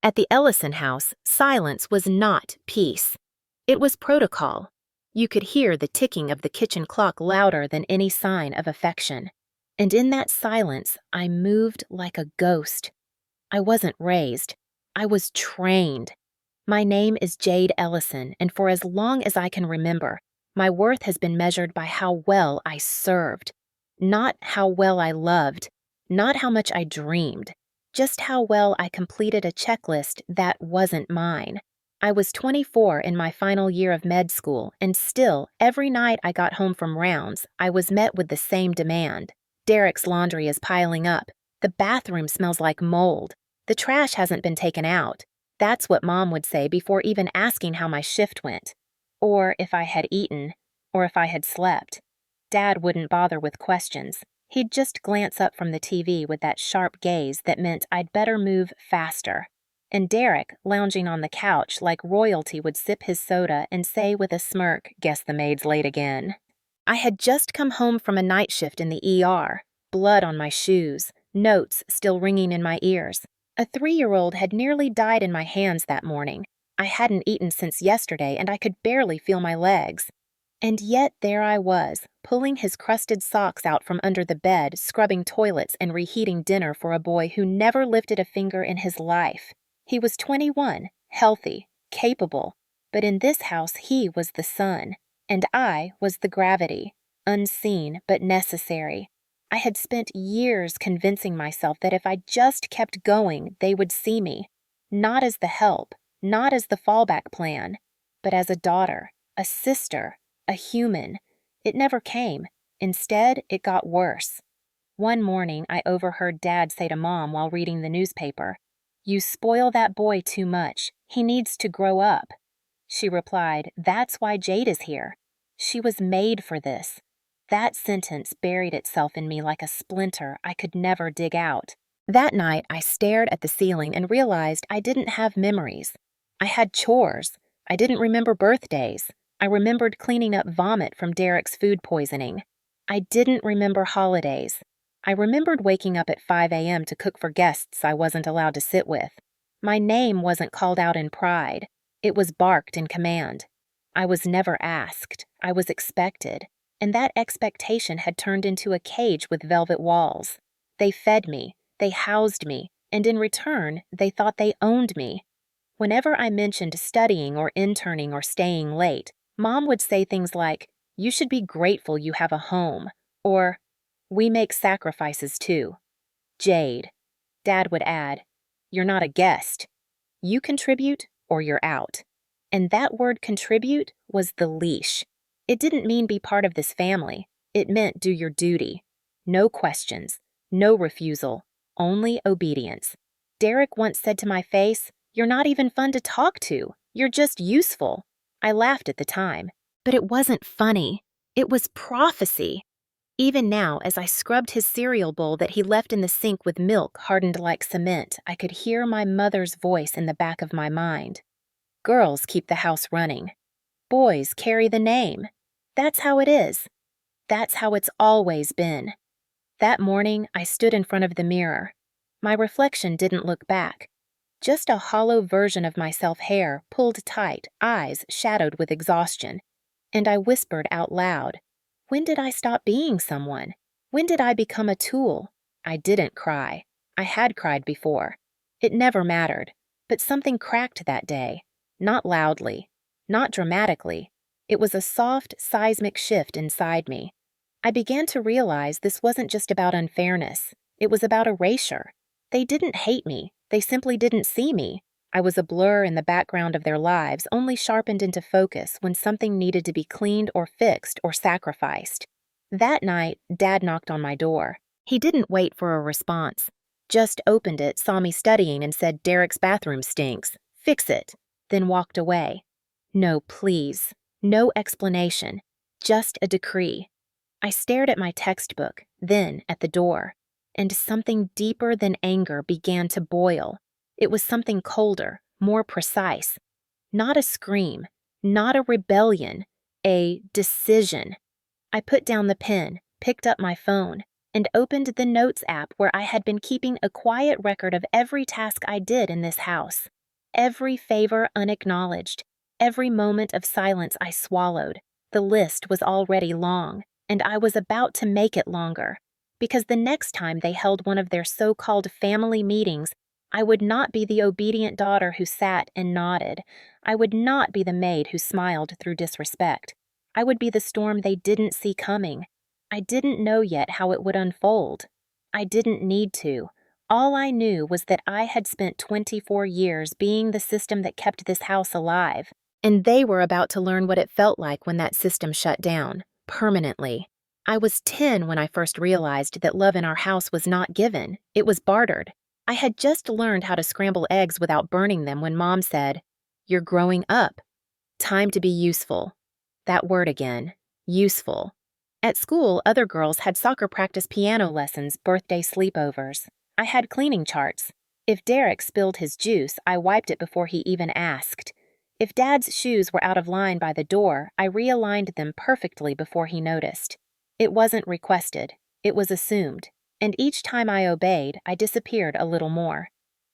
At the Ellison house, silence was not peace. It was protocol. You could hear the ticking of the kitchen clock louder than any sign of affection. And in that silence, I moved like a ghost. I wasn't raised. I was trained. My name is Jade Ellison, and for as long as I can remember, my worth has been measured by how well I served. Not how well I loved, not how much I dreamed, just how well I completed a checklist that wasn't mine. I was 24 in my final year of med school, and still, every night I got home from rounds, I was met with the same demand. Derek's laundry is piling up. The bathroom smells like mold. The trash hasn't been taken out. That's what Mom would say before even asking how my shift went. Or if I had eaten, or if I had slept. Dad wouldn't bother with questions. He'd just glance up from the TV with that sharp gaze that meant I'd better move faster. And Derek, lounging on the couch like royalty, would sip his soda and say with a smirk, "Guess the maid's late again." I had just come home from a night shift in the ER, blood on my shoes, notes still ringing in my ears. A 3-year-old had nearly died in my hands that morning. I hadn't eaten since yesterday, and I could barely feel my legs. And yet there I was, pulling his crusted socks out from under the bed, scrubbing toilets and reheating dinner for a boy who never lifted a finger in his life. He was 21, healthy, capable, but in this house he was the sun, and I was the gravity, unseen but necessary. I had spent years convincing myself that if I just kept going, they would see me, not as the help, not as the fallback plan, but as a daughter, a sister, a human. It never came. Instead, it got worse. One morning, I overheard Dad say to Mom while reading the newspaper, "You spoil that boy too much. He needs to grow up." She replied, "That's why Jade is here. She was made for this." That sentence buried itself in me like a splinter I could never dig out. That night, I stared at the ceiling and realized I didn't have memories. I had chores. I didn't remember birthdays. I remembered cleaning up vomit from Derek's food poisoning. I didn't remember holidays. I remembered waking up at 5 a.m. to cook for guests I wasn't allowed to sit with. My name wasn't called out in pride. It was barked in command. I was never asked. I was expected. And that expectation had turned into a cage with velvet walls. They fed me, they housed me, and in return, they thought they owned me. Whenever I mentioned studying or interning or staying late, Mom would say things like, "You should be grateful you have a home," or, "We make sacrifices too." Jade. Dad would add, "You're not a guest. You contribute or you're out." And that word contribute was the leash. It didn't mean be part of this family. It meant do your duty. No questions, no refusal, only obedience. Derek once said to my face, "You're not even fun to talk to. You're just useful." I laughed at the time, but it wasn't funny. It was prophecy. Even now, as I scrubbed his cereal bowl that he left in the sink with milk hardened like cement, I could hear my mother's voice in the back of my mind. Girls keep the house running. Boys carry the name. That's how it is. That's how it's always been. That morning, I stood in front of the mirror. My reflection didn't look back. Just a hollow version of myself, hair pulled tight, eyes shadowed with exhaustion. And I whispered out loud, "When did I stop being someone? When did I become a tool?" I didn't cry. I had cried before. It never mattered. But something cracked that day. Not loudly. Not dramatically. It was a soft, seismic shift inside me. I began to realize this wasn't just about unfairness. It was about erasure. They didn't hate me. They simply didn't see me. I was a blur in the background of their lives, only sharpened into focus when something needed to be cleaned or fixed or sacrificed. That night, Dad knocked on my door. He didn't wait for a response. Just opened it, saw me studying, and said, "Derek's bathroom stinks. Fix it." Then walked away. No, please. No explanation. Just a decree. I stared at my textbook, then at the door, and something deeper than anger began to boil. It was something colder, more precise. Not a scream, not a rebellion, a decision. I put down the pen, picked up my phone. and opened the Notes app where I had been keeping a quiet record of every task I did in this house. Every favor unacknowledged, every moment of silence I swallowed. The list was already long, and I was about to make it longer, because the next time they held one of their so-called family meetings, I would not be the obedient daughter who sat and nodded. I would not be the maid who smiled through disrespect. I would be the storm they didn't see coming. I didn't know yet how it would unfold. I didn't need to. All I knew was that I had spent 24 years being the system that kept this house alive, and they were about to learn what it felt like when that system shut down, permanently. I was 10 when I first realized that love in our house was not given, it was bartered. I had just learned how to scramble eggs without burning them when Mom said, "You're growing up. Time to be useful." That word again, useful. At school, other girls had soccer practice, piano lessons, birthday sleepovers. I had cleaning charts. If Derek spilled his juice, I wiped it before he even asked. If Dad's shoes were out of line by the door, I realigned them perfectly before he noticed. It wasn't requested. It was assumed. And each time I obeyed, I disappeared a little more.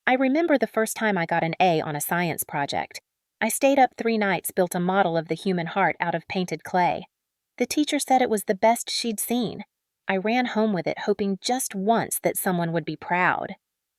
I remember the first time I got an A on a science project. I stayed up 3 nights, built a model of the human heart out of painted clay. The teacher said it was the best she'd seen. I ran home with it, hoping just once that someone would be proud.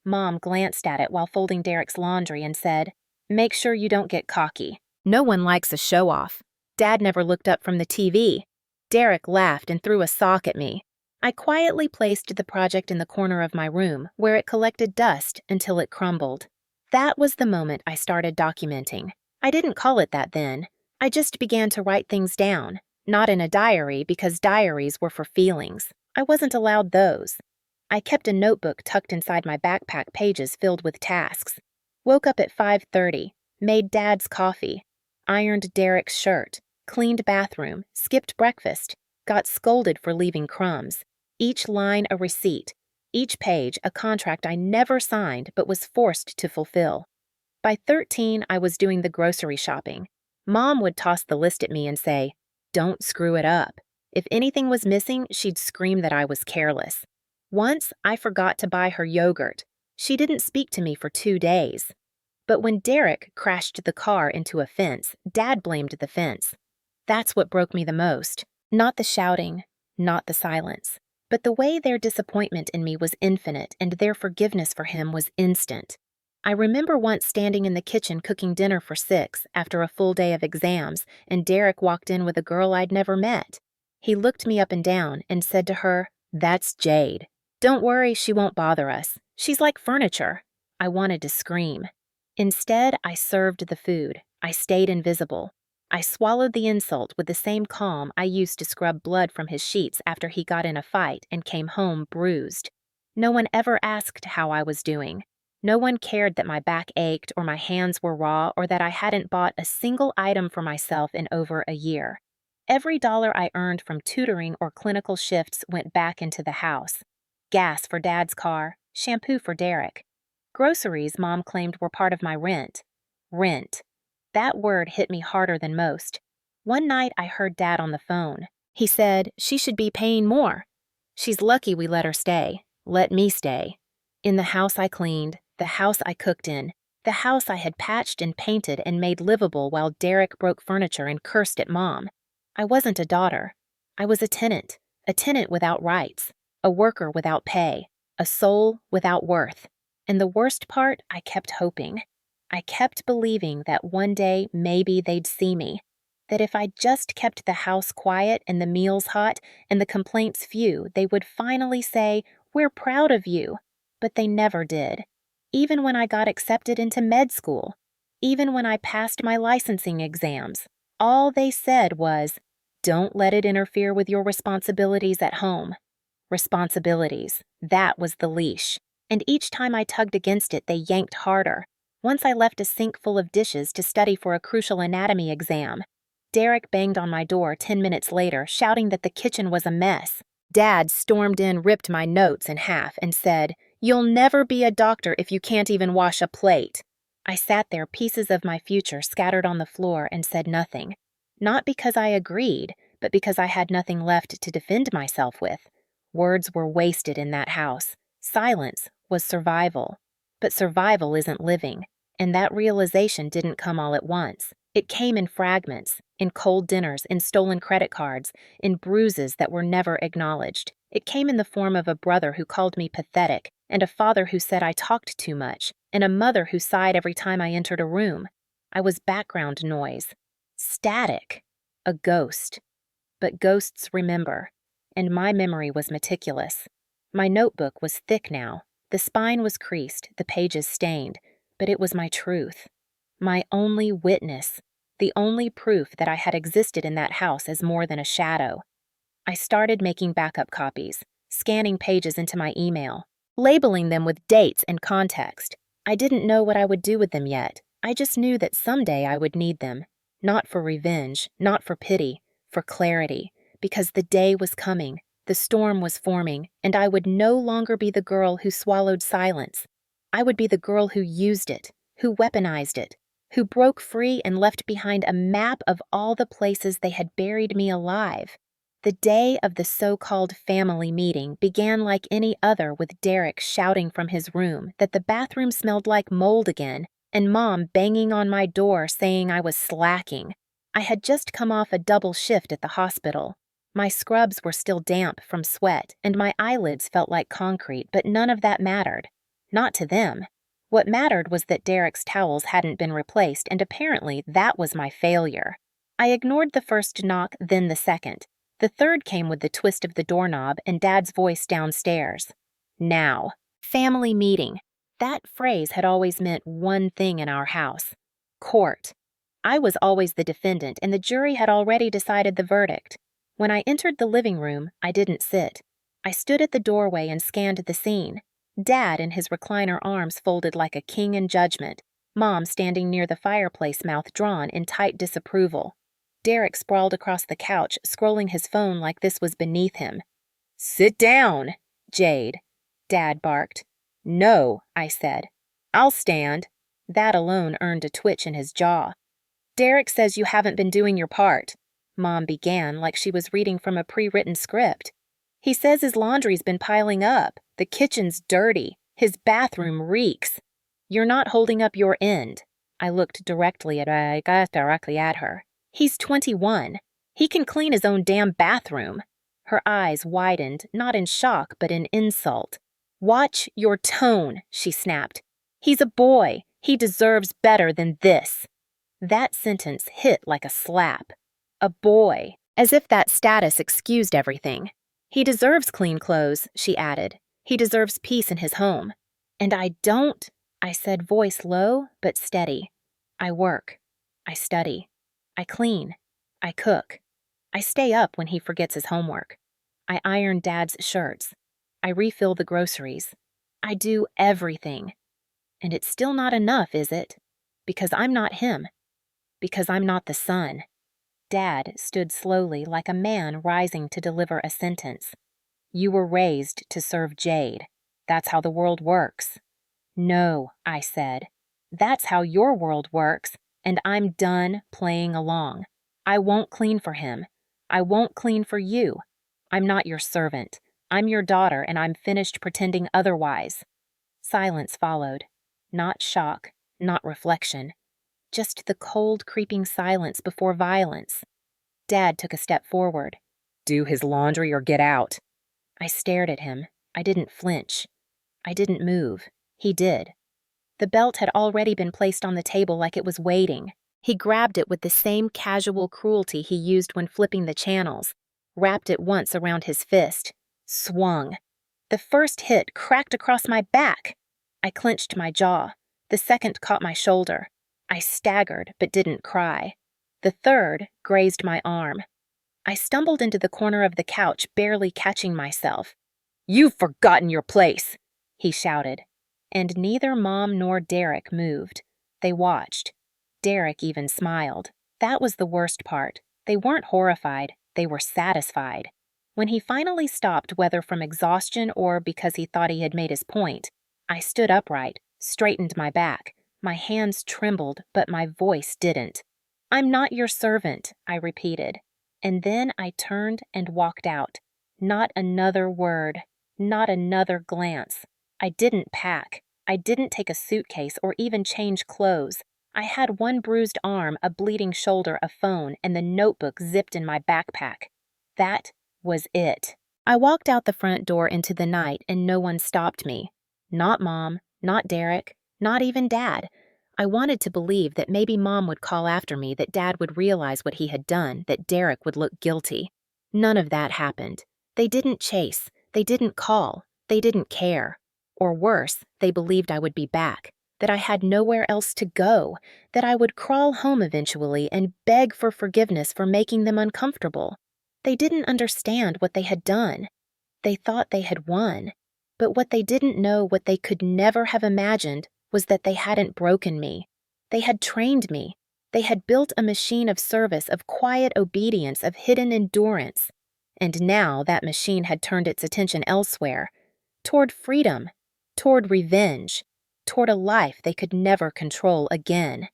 Mom glanced at it while folding Derek's laundry and said, "Make sure you don't get cocky. No one likes a show-off." Dad never looked up from the TV. Derek laughed and threw a sock at me. I quietly placed the project in the corner of my room, where it collected dust until it crumbled. That was the moment I started documenting. I didn't call it that then. I just began to write things down. Not in a diary, because diaries were for feelings. I wasn't allowed those. I kept a notebook tucked inside my backpack, pages filled with tasks. Woke up at 5:30, made Dad's coffee, ironed Derek's shirt, cleaned bathroom, skipped breakfast, got scolded for leaving crumbs. Each line a receipt, each page a contract I never signed but was forced to fulfill. By 13, I was doing the grocery shopping. Mom would toss the list at me and say, "Don't screw it up." If anything was missing, she'd scream that I was careless. Once, I forgot to buy her yogurt. She didn't speak to me for 2 days. But when Derek crashed the car into a fence, Dad blamed the fence. That's what broke me the most. Not the shouting, not the silence, but the way their disappointment in me was infinite and their forgiveness for him was instant. I remember once standing in the kitchen cooking dinner for 6 after a full day of exams, and Derek walked in with a girl I'd never met. He looked me up and down and said to her, "That's Jade. Don't worry, she won't bother us. She's like furniture." I wanted to scream. Instead, I served the food. I stayed invisible. I swallowed the insult with the same calm I used to scrub blood from his sheets after he got in a fight and came home bruised. No one ever asked how I was doing. No one cared that my back ached or my hands were raw or that I hadn't bought a single item for myself in over a year. Every dollar I earned from tutoring or clinical shifts went back into the house. Gas for Dad's car, shampoo for Derek. Groceries Mom claimed were part of my rent. Rent. That word hit me harder than most. One night I heard Dad on the phone. He said, "She should be paying more. She's lucky we let her stay. Let me stay." In the house I cleaned, the house I cooked in, the house I had patched and painted and made livable while Derek broke furniture and cursed at Mom. I wasn't a daughter. I was a tenant without rights, a worker without pay, a soul without worth. And the worst part, I kept hoping. I kept believing that one day maybe they'd see me, that if I just kept the house quiet and the meals hot and the complaints few, they would finally say, "We're proud of you." But they never did. Even when I got accepted into med school, even when I passed my licensing exams, all they said was, "Don't let it interfere with your responsibilities at home." Responsibilities. That was the leash. And each time I tugged against it, they yanked harder. Once I left a sink full of dishes to study for a crucial anatomy exam. Derek banged on my door 10 minutes later, shouting that the kitchen was a mess. Dad stormed in, ripped my notes in half, and said, "You'll never be a doctor if you can't even wash a plate." I sat there, pieces of my future scattered on the floor, and said nothing. Not because I agreed, but because I had nothing left to defend myself with. Words were wasted in that house. Silence was survival. But survival isn't living, and that realization didn't come all at once. It came in fragments, in cold dinners, in stolen credit cards, in bruises that were never acknowledged. It came in the form of a brother who called me pathetic, and a father who said I talked too much, and a mother who sighed every time I entered a room. I was background noise. Static. A ghost. But ghosts remember, and my memory was meticulous. My notebook was thick now. The spine was creased, the pages stained, but it was my truth. My only witness. The only proof that I had existed in that house as more than a shadow. I started making backup copies, scanning pages into my email, labeling them with dates and context. I didn't know what I would do with them yet. I just knew that someday I would need them. Not for revenge, not for pity, for clarity, because the day was coming, the storm was forming, and I would no longer be the girl who swallowed silence. I would be the girl who used it, who weaponized it, who broke free and left behind a map of all the places they had buried me alive. The day of the so-called family meeting began like any other with Derek shouting from his room that the bathroom smelled like mold again, and Mom banging on my door saying I was slacking. I had just come off a double shift at the hospital. My scrubs were still damp from sweat, and my eyelids felt like concrete, but none of that mattered. Not to them. What mattered was that Derek's towels hadn't been replaced, and apparently that was my failure. I ignored the first knock, then the second. The third came with the twist of the doorknob and Dad's voice downstairs. Now. Family meeting. That phrase had always meant one thing in our house. Court. I was always the defendant, and the jury had already decided the verdict. When I entered the living room, I didn't sit. I stood at the doorway and scanned the scene. Dad in his recliner arms folded like a king in judgment. Mom standing near the fireplace, mouth drawn in tight disapproval. Derek sprawled across the couch, scrolling his phone like this was beneath him. "Sit down, Jade," Dad barked. "No," I said. "I'll stand." That alone earned a twitch in his jaw. "Derek says you haven't been doing your part," Mom began like she was reading from a pre-written script. "He says his laundry's been piling up. The kitchen's dirty. His bathroom reeks. You're not holding up your end." I looked directly at her. "He's 21. He can clean his own damn bathroom." Her eyes widened, not in shock, but in insult. "Watch your tone," she snapped. "He's a boy. He deserves better than this." That sentence hit like a slap. A boy, as if that status excused everything. "He deserves clean clothes," she added. "He deserves peace in his home." "And I don't," I said, voice low but steady. "I work. I study. I clean. I cook. I stay up when he forgets his homework. I iron Dad's shirts. I refill the groceries. I do everything. And it's still not enough, is it? Because I'm not him. Because I'm not the son." Dad stood slowly like a man rising to deliver a sentence. "You were raised to serve Jade. That's how the world works." "No," I said. "That's how your world works, and I'm done playing along. I won't clean for him. I won't clean for you. I'm not your servant. I'm your daughter, and I'm finished pretending otherwise." Silence followed. Not shock, not reflection. Just the cold, creeping silence before violence. Dad took a step forward. "Do his laundry or get out." I stared at him. I didn't flinch. I didn't move. He did. The belt had already been placed on the table like it was waiting. He grabbed it with the same casual cruelty he used when flipping the channels, wrapped it once around his fist, swung. The first hit cracked across my back. I clenched my jaw. The second caught my shoulder. I staggered but didn't cry. The third grazed my arm. I stumbled into the corner of the couch, barely catching myself. "You've forgotten your place," he shouted. And neither Mom nor Derek moved. They watched. Derek even smiled. That was the worst part. They weren't horrified. They were satisfied. When he finally stopped, whether from exhaustion or because he thought he had made his point, I stood upright, straightened my back. My hands trembled, but my voice didn't. "I'm not your servant," I repeated. And then I turned and walked out. Not another word, not another glance. I didn't pack. I didn't take a suitcase or even change clothes. I had one bruised arm, a bleeding shoulder, a phone, and the notebook zipped in my backpack. That was it. I walked out the front door into the night and no one stopped me. Not Mom, not Derek, not even Dad. I wanted to believe that maybe Mom would call after me, that Dad would realize what he had done, that Derek would look guilty. None of that happened. They didn't chase. They didn't call. They didn't care. Or worse, they believed I would be back, that I had nowhere else to go, that I would crawl home eventually and beg for forgiveness for making them uncomfortable. They didn't understand what they had done. They thought they had won. But what they didn't know, what they could never have imagined, was that they hadn't broken me. They had trained me. They had built a machine of service, of quiet obedience, of hidden endurance. And now that machine had turned its attention elsewhere, toward freedom, toward revenge, toward a life they could never control again.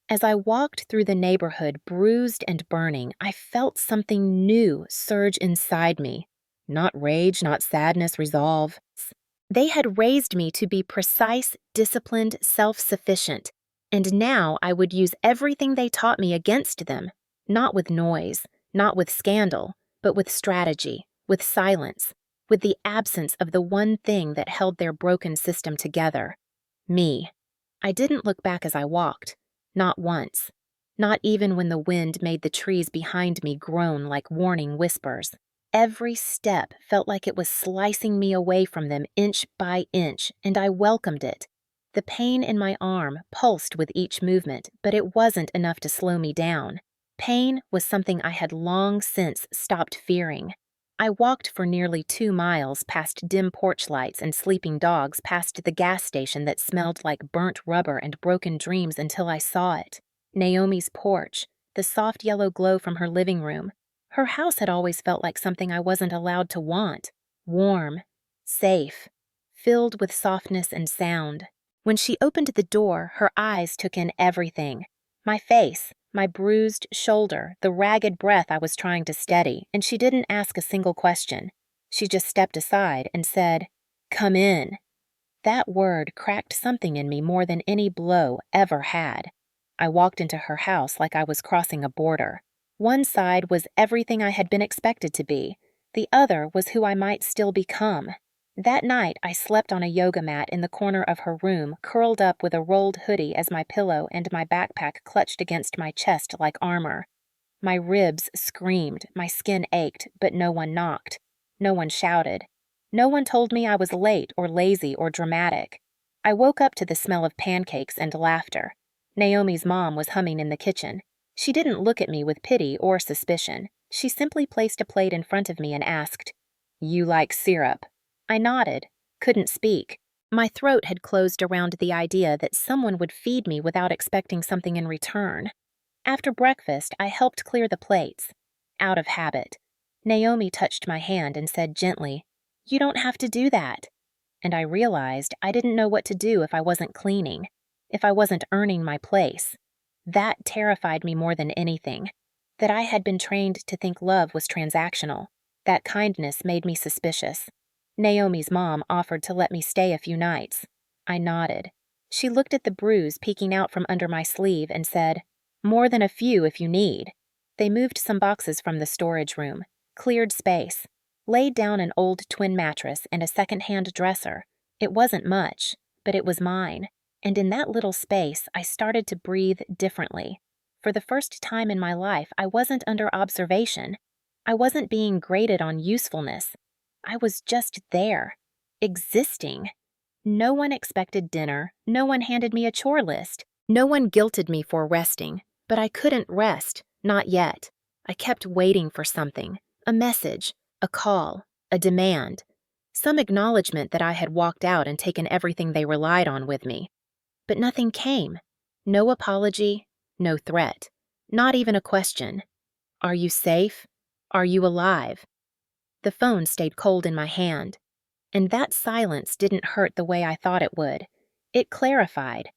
As I walked through the neighborhood, bruised and burning, I felt something new surge inside me. Not rage, not sadness, resolve. They had raised me to be precise, disciplined, self-sufficient, and now I would use everything they taught me against them, not with noise, not with scandal, but with strategy, with silence, with the absence of the one thing that held their broken system together: me. I didn't look back as I walked, not once, not even when the wind made the trees behind me groan like warning whispers. Every step felt like it was slicing me away from them inch by inch, and I welcomed it. The pain in my arm pulsed with each movement, but it wasn't enough to slow me down. Pain was something I had long since stopped fearing. I walked for nearly 2 miles past dim porch lights and sleeping dogs, past the gas station that smelled like burnt rubber and broken dreams, until I saw it. Naomi's porch, the soft yellow glow from her living room. Her house had always felt like something I wasn't allowed to want. Warm, safe, filled with softness and sound. When she opened the door, her eyes took in everything. My face, my bruised shoulder, the ragged breath I was trying to steady, and she didn't ask a single question. She just stepped aside and said, "Come in." That word cracked something in me more than any blow ever had. I walked into her house like I was crossing a border. One side was everything I had been expected to be. The other was who I might still become. That night, I slept on a yoga mat in the corner of her room, curled up with a rolled hoodie as my pillow and my backpack clutched against my chest like armor. My ribs screamed, my skin ached, but no one knocked. No one shouted. No one told me I was late or lazy or dramatic. I woke up to the smell of pancakes and laughter. Naomi's mom was humming in the kitchen. She didn't look at me with pity or suspicion. She simply placed a plate in front of me and asked, "You like syrup?" I nodded, couldn't speak. My throat had closed around the idea that someone would feed me without expecting something in return. After breakfast, I helped clear the plates. Out of habit. Naomi touched my hand and said gently, "You don't have to do that." And I realized I didn't know what to do if I wasn't cleaning, if I wasn't earning my place. That terrified me more than anything. That I had been trained to think love was transactional. That kindness made me suspicious. Naomi's mom offered to let me stay a few nights. I nodded. She looked at the bruise peeking out from under my sleeve and said, "More than a few if you need." They moved some boxes from the storage room, cleared space, laid down an old twin mattress and a second-hand dresser. It wasn't much, but it was mine. And in that little space, I started to breathe differently. For the first time in my life, I wasn't under observation. I wasn't being graded on usefulness. I was just there, existing. No one expected dinner. No one handed me a chore list. No one guilted me for resting. But I couldn't rest, not yet. I kept waiting for something, a message, a call, a demand, some acknowledgement that I had walked out and taken everything they relied on with me. But nothing came. No apology, no threat, not even a question. Are you safe? Are you alive? The phone stayed cold in my hand, and that silence didn't hurt the way I thought it would. It clarified.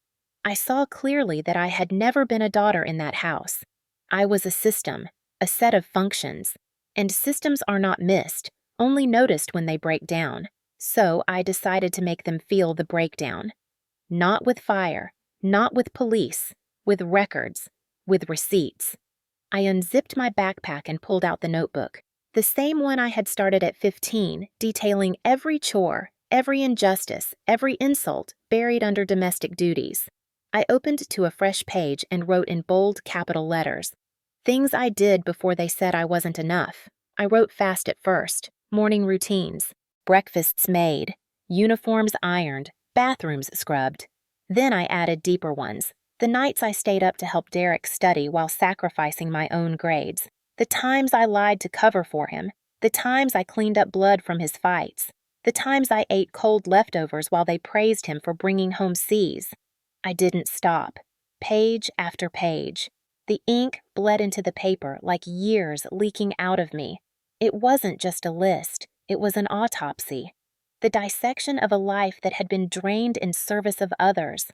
I saw clearly that I had never been a daughter in that house. I was a system, a set of functions, and systems are not missed, only noticed when they break down. So I decided to make them feel the breakdown. Not with fire, not with police, with records, with receipts. I unzipped my backpack and pulled out the notebook, the same one I had started at 15, detailing every chore, every injustice, every insult buried under domestic duties. I opened to a fresh page and wrote in bold capital letters, things I did before they said I wasn't enough. I wrote fast at first, morning routines, breakfasts made, uniforms ironed, bathrooms scrubbed. Then I added deeper ones, the nights I stayed up to help Derek study while sacrificing my own grades, the times I lied to cover for him, the times I cleaned up blood from his fights, the times I ate cold leftovers while they praised him for bringing home C's. I didn't stop. Page after page. The ink bled into the paper like years leaking out of me. It wasn't just a list, it was an autopsy. The dissection of a life that had been drained in service of others.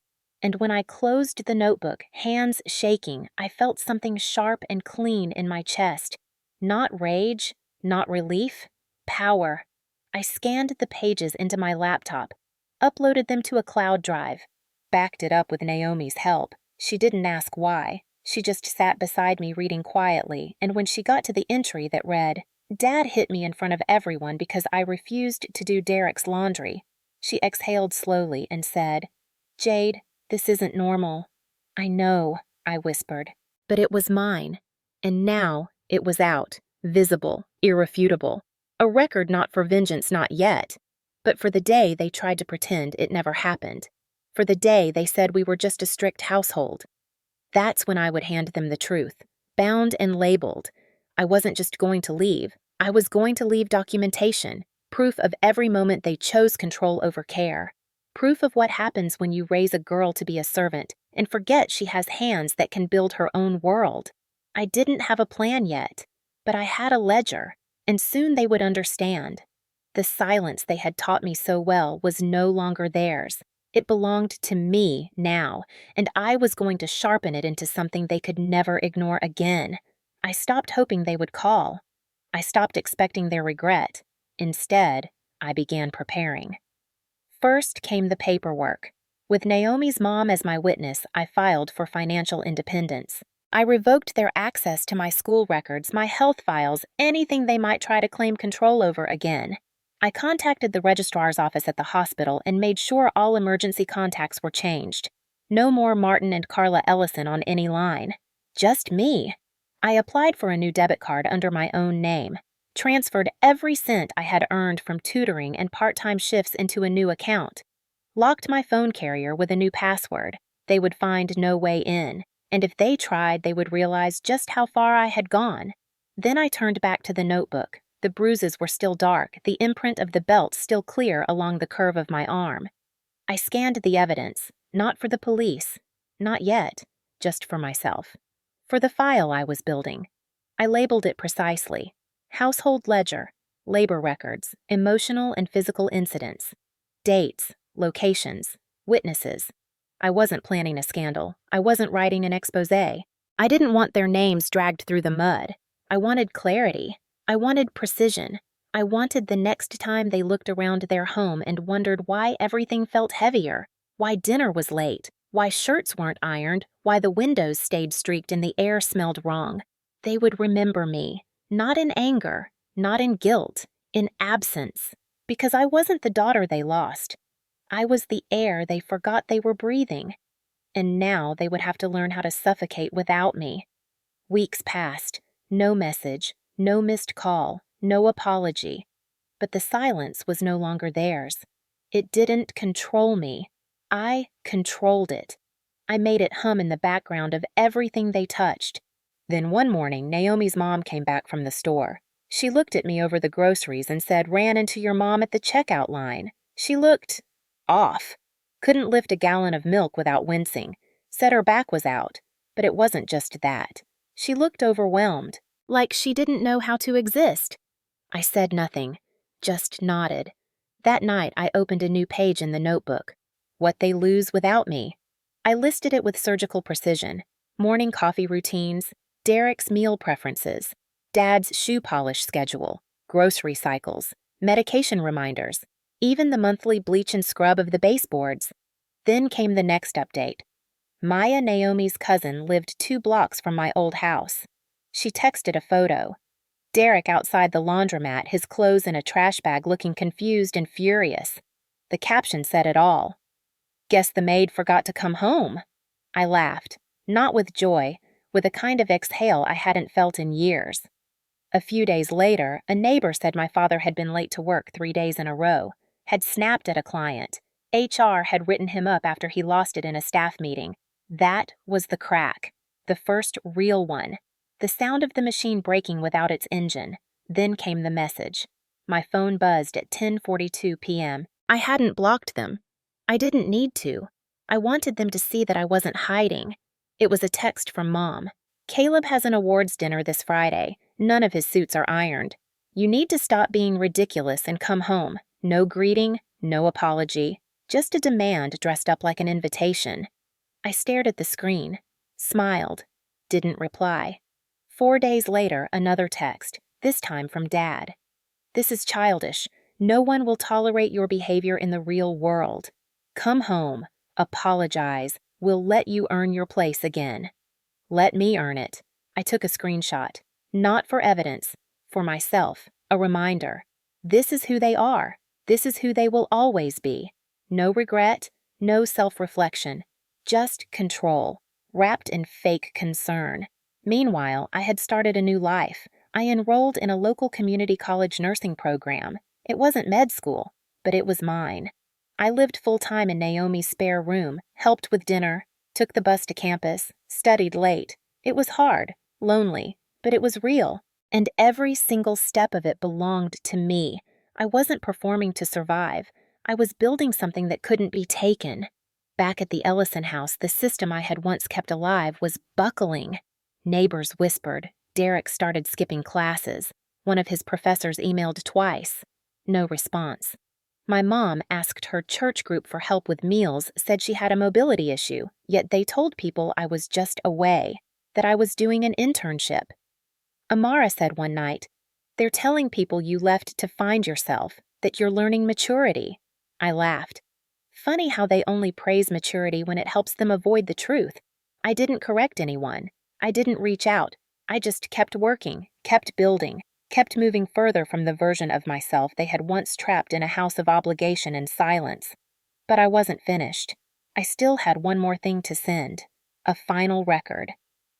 And when I closed the notebook, hands shaking, I felt something sharp and clean in my chest. Not rage, not relief, power. I scanned the pages into my laptop, uploaded them to a cloud drive, backed it up with Naomi's help. She didn't ask why. She just sat beside me reading quietly, and when she got to the entry that read, "Dad hit me in front of everyone because I refused to do Derek's laundry," she exhaled slowly and said, "Jade, this isn't normal." "I know," I whispered, but it was mine. And now it was out, visible, irrefutable. A record not for vengeance not yet, but for the day they tried to pretend it never happened. For the day they said we were just a strict household. That's when I would hand them the truth, bound and labeled. I wasn't just going to leave. I was going to leave documentation, proof of every moment they chose control over care. Proof of what happens when you raise a girl to be a servant and forget she has hands that can build her own world. I didn't have a plan yet, but I had a ledger, and soon they would understand. The silence they had taught me so well was no longer theirs. It belonged to me now, and I was going to sharpen it into something they could never ignore again. I stopped hoping they would call. I stopped expecting their regret. Instead, I began preparing. First came the paperwork. With Naomi's mom as my witness, I filed for financial independence. I revoked their access to my school records, my health files, anything they might try to claim control over again. I contacted the registrar's office at the hospital and made sure all emergency contacts were changed. No more Martin and Carla Ellison on any line. Just me. I applied for a new debit card under my own name, transferred every cent I had earned from tutoring and part-time shifts into a new account, locked my phone carrier with a new password. They would find no way in, and if they tried, they would realize just how far I had gone. Then I turned back to the notebook. The bruises were still dark, the imprint of the belt still clear along the curve of my arm. I scanned the evidence, not for the police, not yet, just for myself. For the file I was building. I labeled it precisely. Household ledger, labor records, emotional and physical incidents, dates, locations, witnesses. I wasn't planning a scandal. I wasn't writing an expose. I didn't want their names dragged through the mud. I wanted clarity. I wanted precision. I wanted the next time they looked around their home and wondered why everything felt heavier, why dinner was late, why shirts weren't ironed, why the windows stayed streaked and the air smelled wrong. They would remember me, not in anger, not in guilt, in absence, because I wasn't the daughter they lost. I was the air they forgot they were breathing. And now they would have to learn how to suffocate without me. Weeks passed, no message, no missed call, no apology. But the silence was no longer theirs. It didn't control me. I controlled it. I made it hum in the background of everything they touched. Then one morning, Naomi's mom came back from the store. She looked at me over the groceries and said, "Ran into your mom at the checkout line." She looked off. Couldn't lift a gallon of milk without wincing. Said her back was out. But it wasn't just that. She looked overwhelmed, like she didn't know how to exist. I said nothing, just nodded. That night, I opened a new page in the notebook. What they lose without me. I listed it with surgical precision. Morning coffee routines, Derek's meal preferences, Dad's shoe polish schedule, grocery cycles, medication reminders, even the monthly bleach and scrub of the baseboards. Then came the next update. Maya Naomi's cousin lived 2 blocks from my old house. She texted a photo. Derek outside the laundromat, his clothes in a trash bag, looking confused and furious. The caption said it all. "Guess the maid forgot to come home." I laughed, not with joy, with a kind of exhale I hadn't felt in years. A few days later, a neighbor said my father had been late to work 3 days in a row, had snapped at a client. HR had written him up after he lost it in a staff meeting. That was the crack, the first real one. The sound of the machine breaking without its engine. Then came the message. My phone buzzed at 10:42 p.m. I hadn't blocked them. I didn't need to. I wanted them to see that I wasn't hiding. It was a text from Mom. "Caleb has an awards dinner this Friday. None of his suits are ironed. You need to stop being ridiculous and come home. No greeting, no apology. Just a demand dressed up like an invitation." I stared at the screen, smiled, didn't reply. 4 days later, another text, this time from Dad. "This is childish. No one will tolerate your behavior in the real world. Come home. Apologize. We'll let you earn your place again." Let me earn it. I took a screenshot. Not for evidence. For myself. A reminder. This is who they are. This is who they will always be. No regret. No self-reflection. Just control. Wrapped in fake concern. Meanwhile, I had started a new life. I enrolled in a local community college nursing program. It wasn't med school, but it was mine. I lived full-time in Naomi's spare room, helped with dinner, took the bus to campus, studied late. It was hard, lonely, but it was real, and every single step of it belonged to me. I wasn't performing to survive. I was building something that couldn't be taken. Back at the Ellison house, the system I had once kept alive was buckling. Neighbors whispered. Derek started skipping classes. One of his professors emailed twice. No response. My mom asked her church group for help with meals, said she had a mobility issue, yet they told people I was just away, that I was doing an internship. Amara said one night, "They're telling people you left to find yourself, that you're learning maturity." I laughed. Funny how they only praise maturity when it helps them avoid the truth. I didn't correct anyone. I didn't reach out. I just kept working, kept building, kept moving further from the version of myself they had once trapped in a house of obligation and silence. But I wasn't finished. I still had one more thing to send. A final record.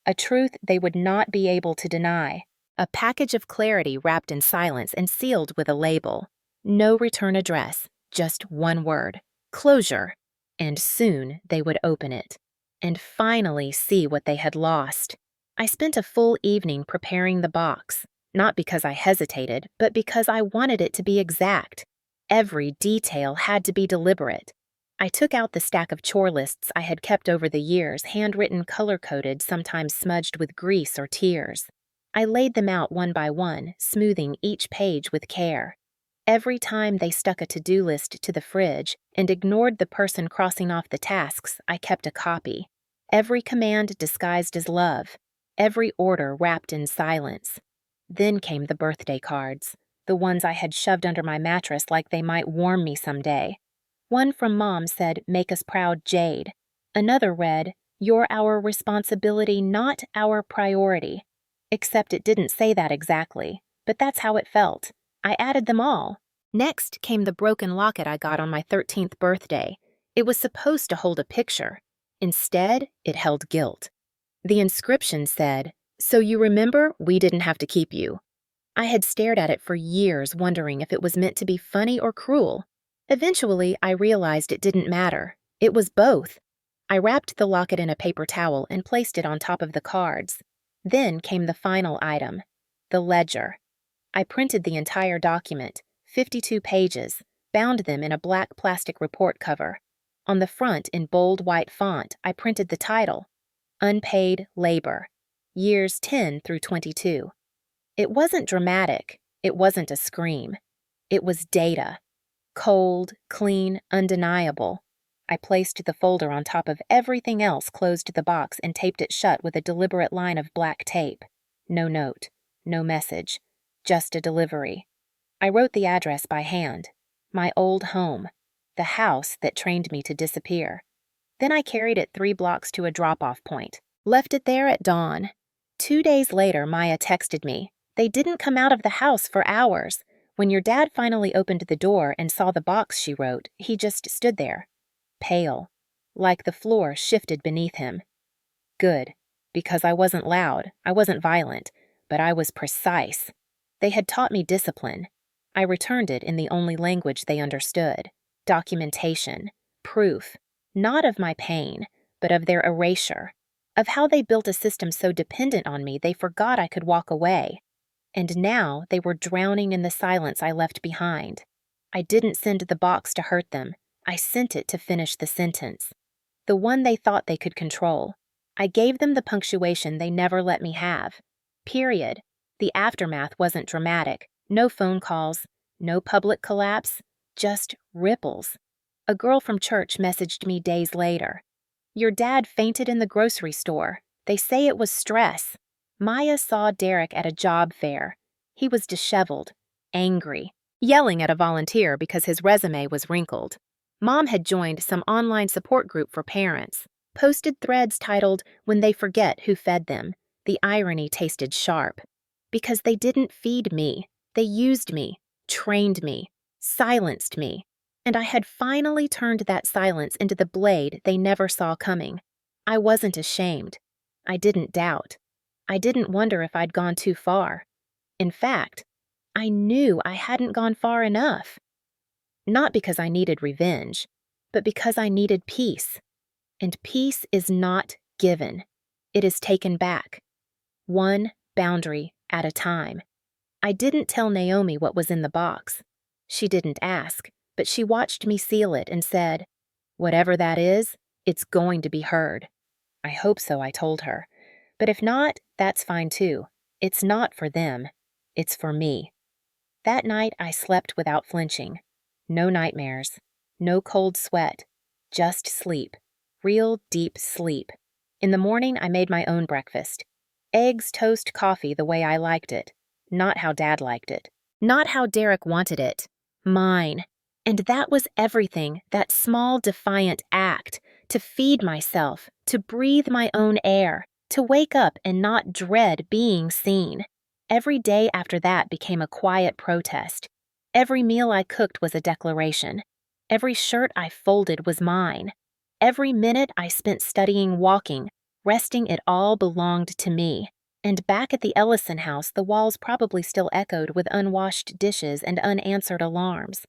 A truth they would not be able to deny. A package of clarity wrapped in silence and sealed with a label. No return address, just one word. Closure. And soon they would open it. And finally see what they had lost. I spent a full evening preparing the box. Not because I hesitated, but because I wanted it to be exact. Every detail had to be deliberate. I took out the stack of chore lists I had kept over the years, handwritten, color-coded, sometimes smudged with grease or tears. I laid them out one by one, smoothing each page with care. Every time they stuck a to-do list to the fridge and ignored the person crossing off the tasks, I kept a copy. Every command disguised as love. Every order wrapped in silence. Then came the birthday cards, the ones I had shoved under my mattress like they might warm me someday. One from Mom said, "Make us proud, Jade." Another read, "You're our responsibility, not our priority." Except it didn't say that exactly, but that's how it felt. I added them all. Next came the broken locket I got on my 13th birthday. It was supposed to hold a picture. Instead, it held guilt. The inscription said, "So you remember, we didn't have to keep you." I had stared at it for years, wondering if it was meant to be funny or cruel. Eventually, I realized it didn't matter. It was both. I wrapped the locket in a paper towel and placed it on top of the cards. Then came the final item, the ledger. I printed the entire document, 52 pages, bound them in a black plastic report cover. On the front, in bold white font, I printed the title, Unpaid Labor, Years 10 through 22. It wasn't dramatic. It wasn't a scream. It was data. Cold, clean, undeniable. I placed the folder on top of everything else, closed the box, and taped it shut with a deliberate line of black tape. No note. No message. Just a delivery. I wrote the address by hand. My old home. The house that trained me to disappear. Then I carried it 3 blocks to a drop-off point. Left it there at dawn. 2 days later, Maya texted me. They didn't come out of the house for hours. When your dad finally opened the door and saw the box she wrote, he just stood there. Pale. Like the floor shifted beneath him. Good. Because I wasn't loud, I wasn't violent, but I was precise. They had taught me discipline. I returned it in the only language they understood. Documentation. Proof. Not of my pain, but of their erasure. Of how they built a system so dependent on me they forgot I could walk away. And now they were drowning in the silence I left behind. I didn't send the box to hurt them. I sent it to finish the sentence. The one they thought they could control. I gave them the punctuation they never let me have. Period. The aftermath wasn't dramatic. No phone calls. No public collapse. Just ripples. A girl from church messaged me days later. Your dad fainted in the grocery store. They say it was stress. Maya saw Derek at a job fair. He was disheveled, angry, yelling at a volunteer because his resume was wrinkled. Mom had joined some online support group for parents, posted threads titled, "When They Forget Who Fed Them." The irony tasted sharp. Because they didn't feed me. They used me, trained me, silenced me. And I had finally turned that silence into the blade they never saw coming. I wasn't ashamed. I didn't doubt. I didn't wonder if I'd gone too far. In fact, I knew I hadn't gone far enough. Not because I needed revenge, but because I needed peace. And peace is not given. It is taken back. One boundary at a time. I didn't tell Naomi what was in the box. She didn't ask, but she watched me seal it and said, "Whatever that is, it's going to be heard." I hope so, I told her. But if not, that's fine too. It's not for them. It's for me. That night I slept without flinching. No nightmares. No cold sweat. Just sleep. Real deep sleep. In the morning I made my own breakfast. Eggs, toast, coffee the way I liked it. Not how Dad liked it. Not how Derek wanted it. Mine. And that was everything, that small defiant act, to feed myself, to breathe my own air, to wake up and not dread being seen. Every day after that became a quiet protest. Every meal I cooked was a declaration. Every shirt I folded was mine. Every minute I spent studying walking, resting, it all belonged to me. And back at the Ellison house, the walls probably still echoed with unwashed dishes and unanswered alarms.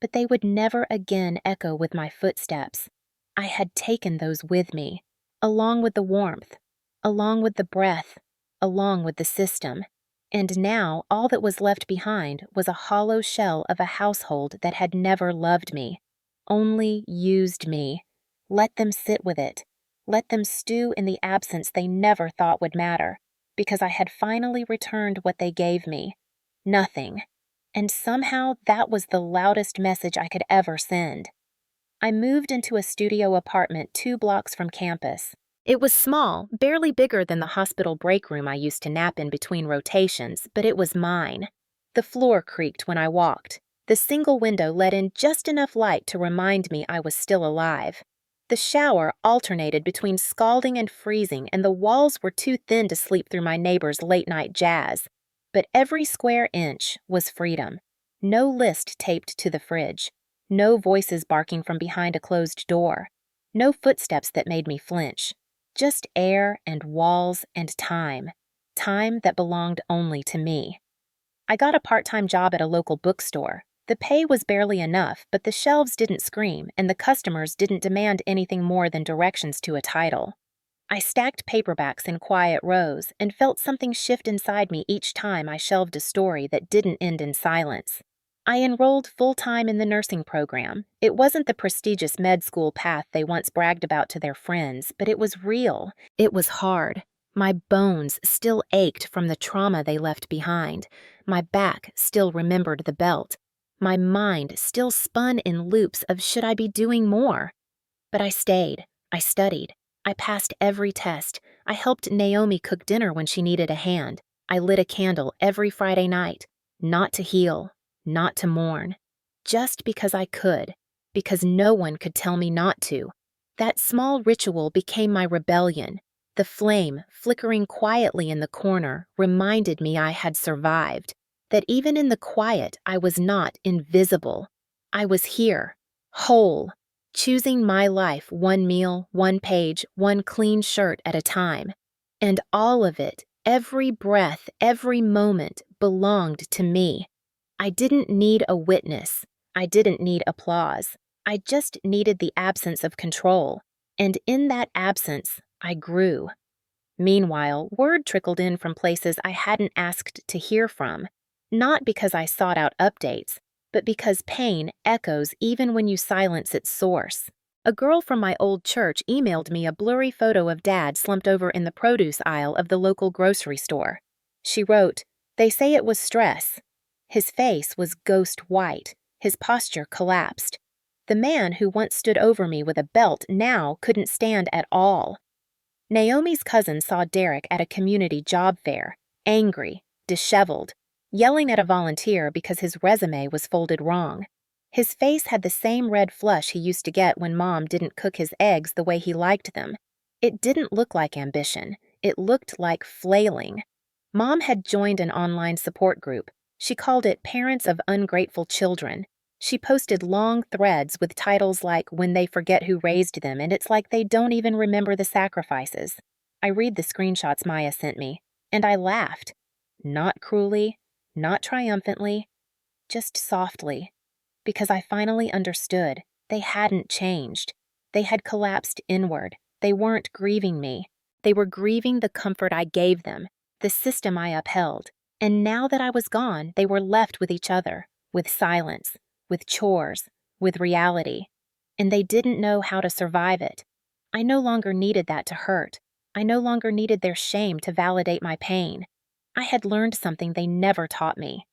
But they would never again echo with my footsteps. I had taken those with me, along with the warmth, along with the breath, along with the system. And now all that was left behind was a hollow shell of a household that had never loved me, only used me. Let them sit with it. Let them stew in the absence they never thought would matter, because I had finally returned what they gave me. Nothing. And somehow that was the loudest message I could ever send. I moved into a studio apartment 2 blocks from campus. It was small, barely bigger than the hospital break room I used to nap in between rotations, but it was mine. The floor creaked when I walked. The single window let in just enough light to remind me I was still alive. The shower alternated between scalding and freezing, and the walls were too thin to sleep through my neighbor's late-night jazz. But every square inch was freedom. No list taped to the fridge. No voices barking from behind a closed door. No footsteps that made me flinch. Just air and walls and time. Time that belonged only to me. I got a part-time job at a local bookstore. The pay was barely enough, but the shelves didn't scream, and the customers didn't demand anything more than directions to a title. I stacked paperbacks in quiet rows and felt something shift inside me each time I shelved a story that didn't end in silence. I enrolled full-time in the nursing program. It wasn't the prestigious med school path they once bragged about to their friends, but it was real. It was hard. My bones still ached from the trauma they left behind. My back still remembered the belt. My mind still spun in loops of should I be doing more? But I stayed. I studied. I passed every test. I helped Naomi cook dinner when she needed a hand. I lit a candle every Friday night. Not to heal. not to mourn, just because I could, because no one could tell me not to. That small ritual became my rebellion. The flame, flickering quietly in the corner, reminded me I had survived, that even in the quiet I was not invisible. I was here, whole, choosing my life one meal, one page, one clean shirt at a time. And all of it, every breath, every moment, belonged to me. I didn't need a witness. I didn't need applause. I just needed the absence of control. And in that absence, I grew. Meanwhile, word trickled in from places I hadn't asked to hear from, not because I sought out updates, but because pain echoes even when you silence its source. A girl from my old church emailed me a blurry photo of Dad slumped over in the produce aisle of the local grocery store. She wrote, "They say it was stress." His face was ghost white, his posture collapsed. The man who once stood over me with a belt now couldn't stand at all. Naomi's cousin saw Derek at a community job fair, angry, disheveled, yelling at a volunteer because his resume was folded wrong. His face had the same red flush he used to get when Mom didn't cook his eggs the way he liked them. It didn't look like ambition. It looked like flailing. Mom had joined an online support group. She called it Parents of Ungrateful Children. She posted long threads with titles like When They Forget Who Raised Them, and it's like they don't even remember the sacrifices. I read the screenshots Maya sent me, and I laughed. Not cruelly, not triumphantly, just softly. Because I finally understood. They hadn't changed. They had collapsed inward. They weren't grieving me. They were grieving the comfort I gave them, the system I upheld. And now that I was gone, they were left with each other, with silence, with chores, with reality. And they didn't know how to survive it. I no longer needed that to hurt. I no longer needed their shame to validate my pain. I had learned something they never taught me.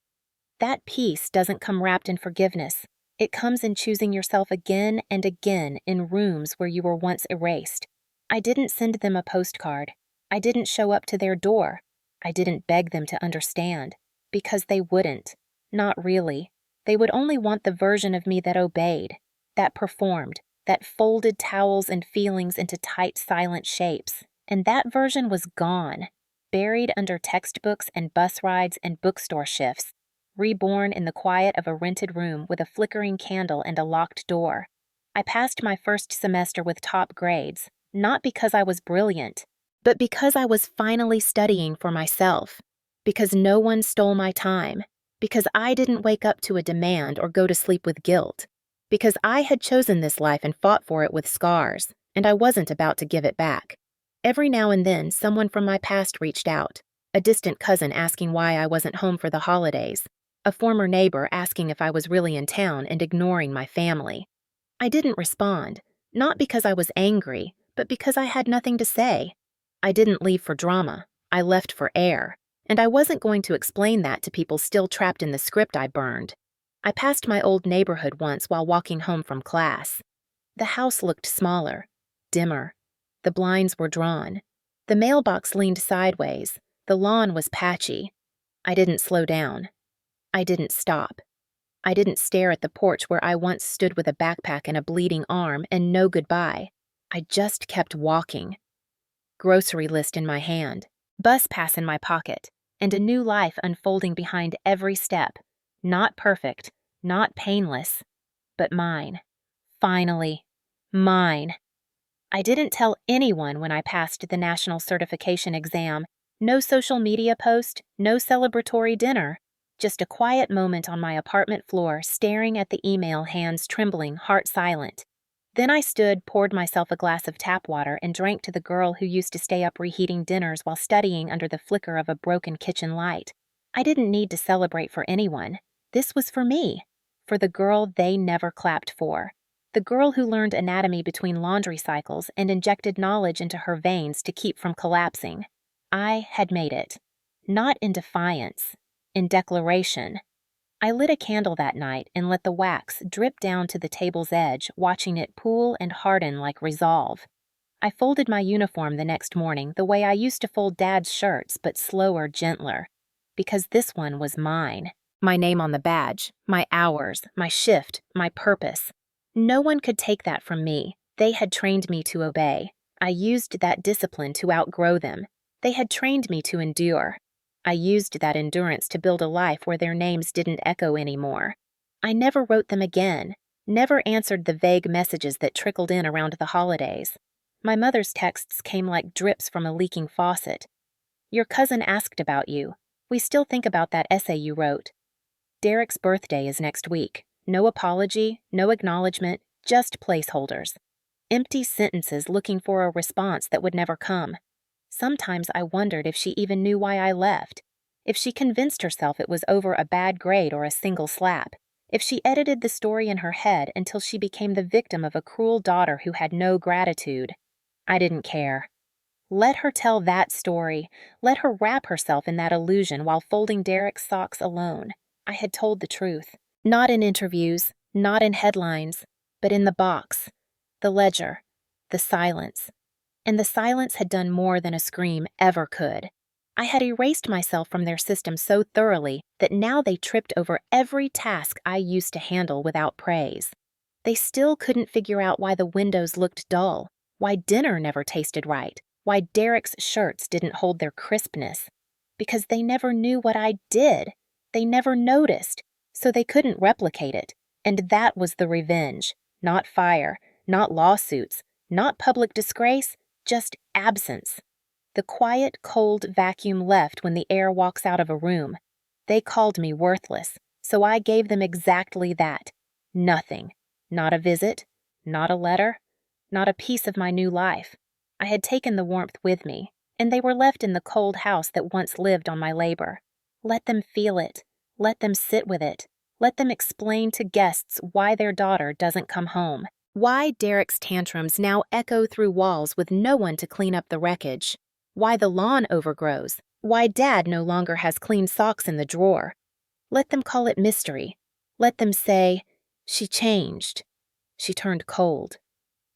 That peace doesn't come wrapped in forgiveness. It comes in choosing yourself again and again in rooms where you were once erased. I didn't send them a postcard. I didn't show up to their door. I didn't beg them to understand. Because they wouldn't. Not really. They would only want the version of me that obeyed, that performed, that folded towels and feelings into tight, silent shapes. And that version was gone, buried under textbooks and bus rides and bookstore shifts. Reborn in the quiet of a rented room with a flickering candle and a locked door. I passed my first semester with top grades, not because I was brilliant, but because I was finally studying for myself, because no one stole my time, because I didn't wake up to a demand or go to sleep with guilt, because I had chosen this life and fought for it with scars, and I wasn't about to give it back. Every now and then, someone from my past reached out, a distant cousin asking why I wasn't home for the holidays, a former neighbor asking if I was really in town and ignoring my family. I didn't respond, not because I was angry, but because I had nothing to say. I didn't leave for drama. I left for air. And I wasn't going to explain that to people still trapped in the script I burned. I passed my old neighborhood once while walking home from class. The house looked smaller, dimmer. The blinds were drawn. The mailbox leaned sideways. The lawn was patchy. I didn't slow down. I didn't stop. I didn't stare at the porch where I once stood with a backpack and a bleeding arm and no goodbye. I just kept walking. Grocery list in my hand, bus pass in my pocket, and a new life unfolding behind every step. Not perfect, not painless, but mine. Finally, mine. I didn't tell anyone when I passed the national certification exam. No social media post, no celebratory dinner. Just a quiet moment on my apartment floor, staring at the email, hands trembling, heart silent. Then I stood, poured myself a glass of tap water, and drank to the girl who used to stay up reheating dinners while studying under the flicker of a broken kitchen light. I didn't need to celebrate for anyone. This was for me. For the girl they never clapped for. The girl who learned anatomy between laundry cycles and injected knowledge into her veins to keep from collapsing. I had made it. Not in defiance. In declaration. I lit a candle that night and let the wax drip down to the table's edge, watching it pool and harden like resolve. I folded my uniform the next morning the way I used to fold Dad's shirts, but slower, gentler. Because this one was mine. My name on the badge, my hours, my shift, my purpose. No one could take that from me. They had trained me to obey. I used that discipline to outgrow them. They had trained me to endure. I used that endurance to build a life where their names didn't echo anymore. I never wrote them again, never answered the vague messages that trickled in around the holidays. My mother's texts came like drips from a leaking faucet. Your cousin asked about you. We still think about that essay you wrote. Derek's birthday is next week. No apology, no acknowledgement, just placeholders. Empty sentences looking for a response that would never come. Sometimes I wondered if she even knew why I left. If she convinced herself it was over a bad grade or a single slap. If she edited the story in her head until she became the victim of a cruel daughter who had no gratitude. I didn't care. Let her tell that story. Let her wrap herself in that illusion while folding Derek's socks alone. I had told the truth. Not in interviews, not in headlines, but in the box, the ledger, the silence. And the silence had done more than a scream ever could. I had erased myself from their system so thoroughly that now they tripped over every task I used to handle without praise. They still couldn't figure out why the windows looked dull, why dinner never tasted right, why Derek's shirts didn't hold their crispness. Because they never knew what I did. They never noticed, so they couldn't replicate it. And that was the revenge. Not fire, not lawsuits, not public disgrace, just absence. The quiet, cold vacuum left when the air walks out of a room. They called me worthless, so I gave them exactly that. Nothing. Not a visit, not a letter, not a piece of my new life. I had taken the warmth with me, and they were left in the cold house that once lived on my labor. Let them feel it. Let them sit with it. Let them explain to guests why their daughter doesn't come home. Why Derek's tantrums now echo through walls with no one to clean up the wreckage. Why the lawn overgrows. Why Dad no longer has clean socks in the drawer. Let them call it mystery. Let them say, she changed. She turned cold.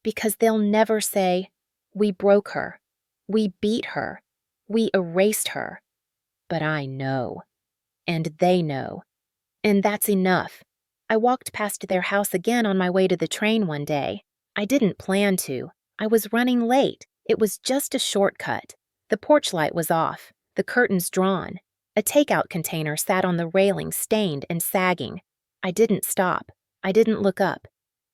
Because they'll never say, we broke her. We beat her. We erased her. But I know. And they know. And that's enough. I walked past their house again on my way to the train one day. I didn't plan to. I was running late. It was just a shortcut. The porch light was off, the curtains drawn. A takeout container sat on the railing, stained and sagging. I didn't stop. I didn't look up.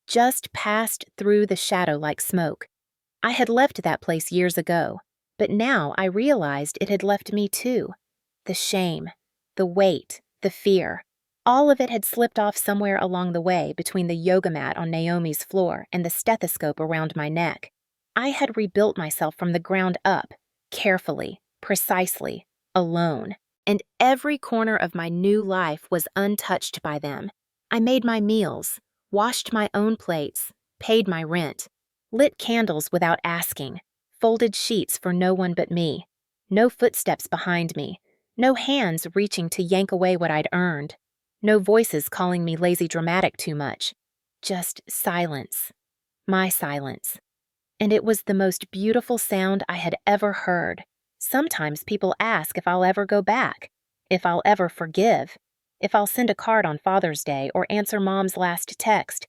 Just passed through the shadow like smoke. I had left that place years ago, but now I realized it had left me too. The shame, the weight, the fear. All of it had slipped off somewhere along the way between the yoga mat on Naomi's floor and the stethoscope around my neck. I had rebuilt myself from the ground up, carefully, precisely, alone. And every corner of my new life was untouched by them. I made my meals, washed my own plates, paid my rent, lit candles without asking, folded sheets for no one but me. No footsteps behind me, no hands reaching to yank away what I'd earned. No voices calling me lazy dramatic too much. Just silence. My silence. And it was the most beautiful sound I had ever heard. Sometimes people ask if I'll ever go back, if I'll ever forgive, if I'll send a card on Father's Day or answer Mom's last text.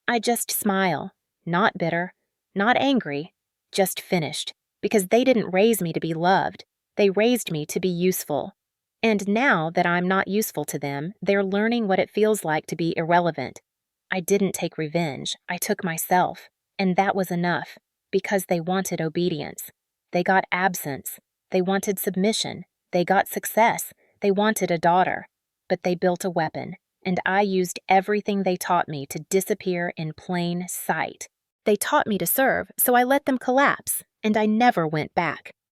I just smile, not bitter, not angry, just finished, because they didn't raise me to be loved. They raised me to be useful. And now that I'm not useful to them, they're learning what it feels like to be irrelevant. I didn't take revenge. I took myself. And that was enough, because they wanted obedience. They got absence. They wanted submission. They got success. They wanted a daughter. But they built a weapon, and I used everything they taught me to disappear in plain sight. They taught me to serve, so I let them collapse, and I never went back.